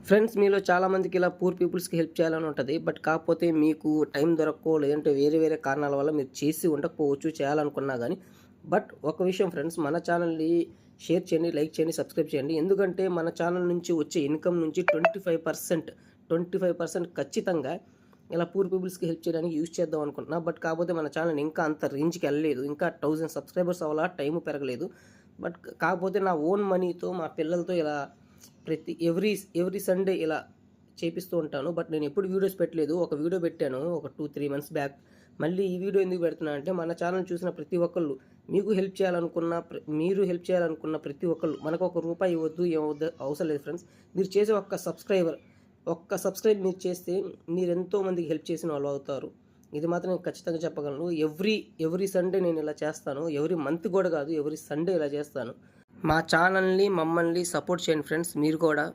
Friends మీలో చాలామందికి ఇలా పూర్ పీపుల్స్‌కి హెల్ప్ చేయాలని ఉంటది. బట్ కాకపోతే మీకు టైం దొరక్కో, లేదంటే వేరే వేరే కారణాల వల్ల మీరు చేసి ఉండకపోవచ్చు చేయాలనుకున్నా గానీ. బట్ ఒక విషయం ఫ్రెండ్స్, మన ఛానల్‌ని షేర్ చేయండి, లైక్ చేయండి, సబ్స్క్రైబ్ చేయండి. ఎందుకంటే మన ఛానల్ నుంచి వచ్చే ఇన్‌కమ్ నుంచి 25% ఖచ్చితంగా ఇలా పూర్ పీపుల్స్‌కి హెల్ప్ చేయడానికి యూజ్ చేద్దాం అనుకుంటున్నా. బట్ కాకపోతే మన ఛానల్ ఇంకా అంత రేంజ్‌కి ఎళ్ళలేదు. ఇంకా 1000 సబ్స్క్రైబర్స్ అవ్వాలా, టైము పెరగలేదు. బట్ కాకపోతే నా ఓన్ మనీతో మా పిల్లలతో ఇలా ఎవ్రీ సండే ఇలా చేపిస్తూ ఉంటాను. బట్ నేను ఎప్పుడు వీడియోస్ పెట్టలేదు. ఒక వీడియో పెట్టాను ఒక 2, 3 మంత్స్ బ్యాక్. మళ్ళీ ఈ వీడియో ఎందుకు పెడుతున్నా అంటే, మన ఛానల్ చూసిన ప్రతి ఒక్కళ్ళు మీరు హెల్ప్ చేయాలనుకున్న ప్రతి ఒక్కళ్ళు, మనకు ఒక రూపాయి ఇవ్వద్దు, ఏమవద్దు అవసరం లేదు ఫ్రెండ్స్. మీరు చేసే ఒక్క సబ్స్క్రైబ్ మీరు చేస్తే మీరెంతో మందికి హెల్ప్ చేసిన వాళ్ళు అవుతారు. ఇది మాత్రం నేను ఖచ్చితంగా చెప్పగలను. ఎవ్రీ సండే నేను ఇలా చేస్తాను. ఎవ్రీ మంత్ కూడా కాదు, ఎవ్రీ సండే ఇలా చేస్తాను. మా ఛానల్ని మమ్మల్ని సపోర్ట్ చేయండి ఫ్రెండ్స్ మీరు కూడా.